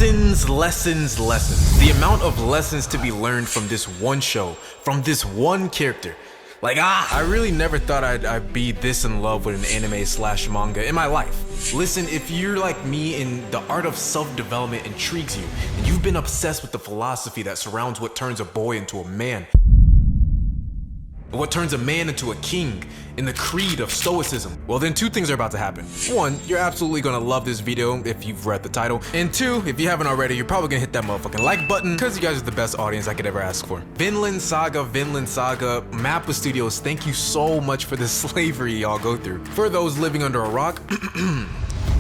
Lessons. The amount of lessons to be learned from this one show, from this one character. I really never thought I'd be this in love with an anime/manga in my life. Listen, if you're like me and the art of self-development intrigues you, and you've been obsessed with the philosophy that surrounds what turns a boy into a man, what turns a man into a king, in the creed of stoicism, well then two things are about to happen. One, you're absolutely gonna love this video if you've read the title. And two, if you haven't already, you're probably gonna hit that motherfucking like button because you guys are the best audience I could ever ask for. Vinland Saga, Mappa Studios, thank you so much for the slavery y'all go through. For those living under a rock,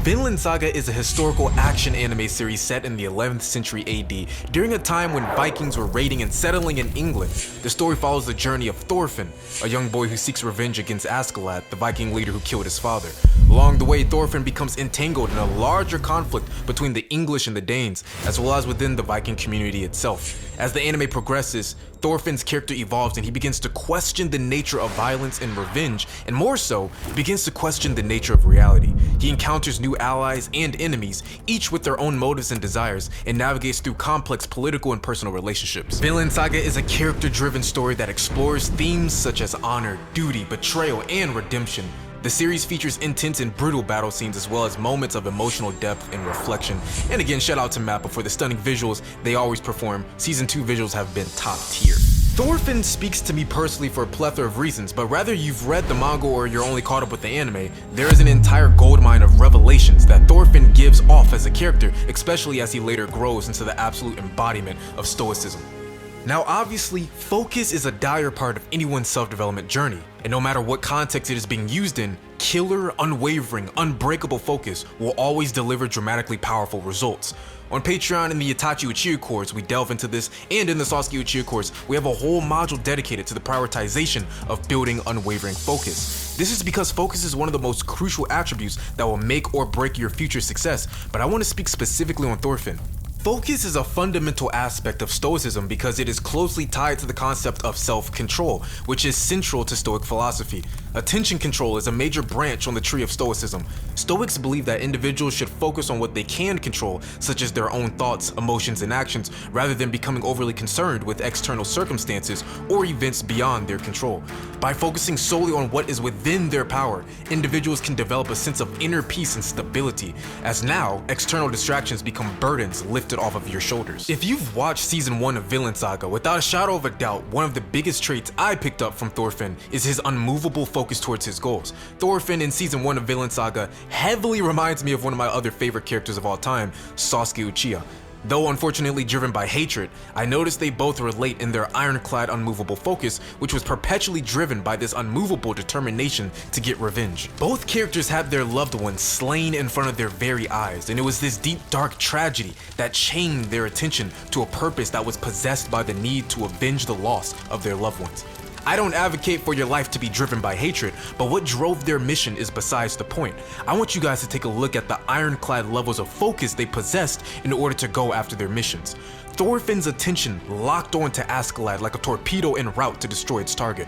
Vinland Saga is a historical action anime series set in the 11th century AD, during a time when Vikings were raiding and settling in England. The story follows the journey of Thorfinn, a young boy who seeks revenge against Askeladd, the Viking leader who killed his father. Along the way, Thorfinn becomes entangled in a larger conflict between the English and the Danes, as well as within the Viking community itself. As the anime progresses, Thorfinn's character evolves and he begins to question the nature of violence and revenge, and more so, begins to question the nature of reality. He encounters new allies and enemies, each with their own motives and desires, and navigates through complex political and personal relationships. Vinland Saga is a character-driven story that explores themes such as honor, duty, betrayal, and redemption. The series features intense and brutal battle scenes as well as moments of emotional depth and reflection. And again, shout out to Mappa for the stunning visuals they always perform. Season 2 visuals have been top tier. Thorfinn speaks to me personally for a plethora of reasons, but whether you've read the manga or you're only caught up with the anime, there is an entire goldmine of revelations that Thorfinn gives off as a character, especially as he later grows into the absolute embodiment of stoicism. Now obviously, focus is a dire part of anyone's self-development journey, and no matter what context it is being used in, killer, unwavering, unbreakable focus will always deliver dramatically powerful results. On Patreon in the Itachi Uchiha course, we delve into this, and in the Sasuke Uchiha course, we have a whole module dedicated to the prioritization of building unwavering focus. This is because focus is one of the most crucial attributes that will make or break your future success, but I want to speak specifically on Thorfinn. Focus is a fundamental aspect of Stoicism because it is closely tied to the concept of self-control, which is central to Stoic philosophy. Attention control is a major branch on the tree of Stoicism. Stoics believe that individuals should focus on what they can control, such as their own thoughts, emotions, and actions, rather than becoming overly concerned with external circumstances or events beyond their control. By focusing solely on what is within their power, individuals can develop a sense of inner peace and stability, as now, external distractions become burdens lifted off of your shoulders. If you've watched season 1 of Vinland Saga, without a shadow of a doubt, one of the biggest traits I picked up from Thorfinn is his unmovable focus towards his goals. Thorfinn in season 1 of Vinland Saga heavily reminds me of one of my other favorite characters of all time, Sasuke Uchiha. Though unfortunately driven by hatred, I noticed they both relate in their ironclad unmovable focus, which was perpetually driven by this unmovable determination to get revenge. Both characters had their loved ones slain in front of their very eyes, and it was this deep dark tragedy that chained their attention to a purpose that was possessed by the need to avenge the loss of their loved ones. I don't advocate for your life to be driven by hatred, but what drove their mission is besides the point. I want you guys to take a look at the ironclad levels of focus they possessed in order to go after their missions. Thorfinn's attention locked on to Askeladd like a torpedo en route to destroy its target.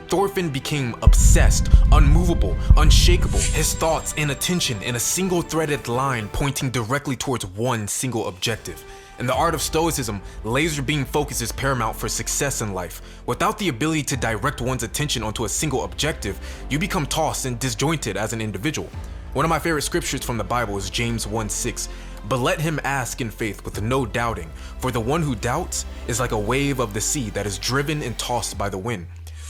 Thorfinn became obsessed, unmovable, unshakable, his thoughts and attention in a single threaded line pointing directly towards one single objective. In the art of Stoicism, laser beam focus is paramount for success in life. Without the ability to direct one's attention onto a single objective, you become tossed and disjointed as an individual. One of my favorite scriptures from the Bible is James 1:6. But let him ask in faith with no doubting, for the one who doubts is like a wave of the sea that is driven and tossed by the wind.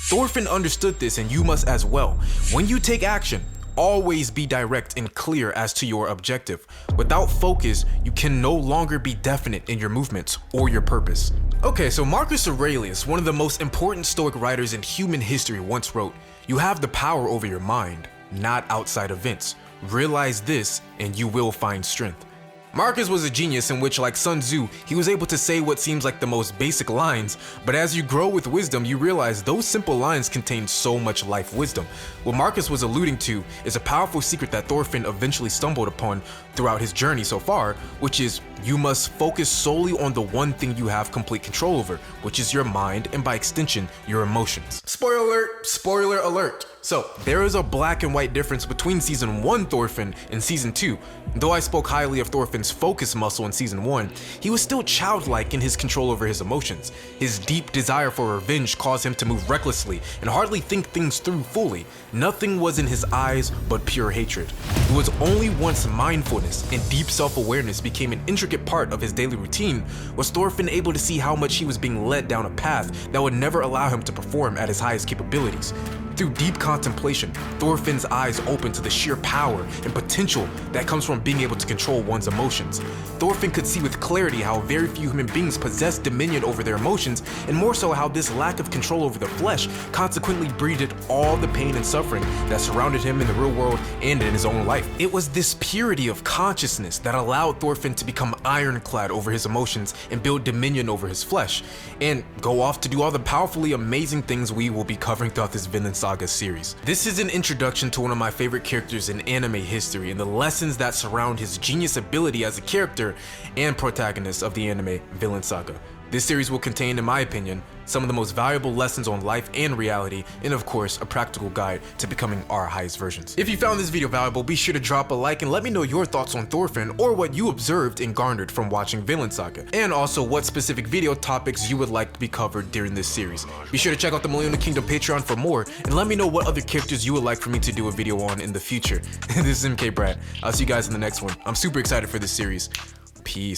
Thorfinn understood this, and you must as well. When you take action, always be direct and clear as to your objective. Without focus, you can no longer be definite in your movements or your purpose. Okay, so Marcus Aurelius, one of the most important Stoic writers in human history, once wrote, "You have the power over your mind, not outside events. Realize this and you will find strength." Marcus was a genius in which, like Sun Tzu, he was able to say what seems like the most basic lines, but as you grow with wisdom, you realize those simple lines contain so much life wisdom. What Marcus was alluding to is a powerful secret that Thorfinn eventually stumbled upon throughout his journey so far, which is you must focus solely on the one thing you have complete control over, which is your mind and by extension, your emotions. Spoiler alert, spoiler alert. So, there is a black and white difference between Season 1 Thorfinn and Season 2. Though I spoke highly of Thorfinn's focus muscle in Season 1, he was still childlike in his control over his emotions. His deep desire for revenge caused him to move recklessly and hardly think things through fully. Nothing was in his eyes but pure hatred. It was only once mindfulness and deep self-awareness became an intricate part of his daily routine was Thorfinn able to see how much he was being led down a path that would never allow him to perform at his highest capabilities. Through deep contemplation, Thorfinn's eyes opened to the sheer power and potential that comes from being able to control one's emotions. Thorfinn could see with clarity how very few human beings possess dominion over their emotions, and more so how this lack of control over the flesh consequently breeded all the pain and suffering that surrounded him in the real world and in his own life. It was this purity of consciousness that allowed Thorfinn to become ironclad over his emotions and build dominion over his flesh, and go off to do all the powerfully amazing things we will be covering throughout this Vinland Saga series. This is an introduction to one of my favorite characters in anime history and the lessons that surround his genius ability as a character and protagonist of the anime Vinland Saga. This series will contain, in my opinion, some of the most valuable lessons on life and reality, and of course, a practical guide to becoming our highest versions. If you found this video valuable, be sure to drop a like and let me know your thoughts on Thorfinn or what you observed and garnered from watching Vinland Saga, and also what specific video topics you would like to be covered during this series. Be sure to check out the Millennial Kingdom Patreon for more, and let me know what other characters you would like for me to do a video on in the future. This is MK Brad. I'll see you guys in the next one. I'm super excited for this series. Peace.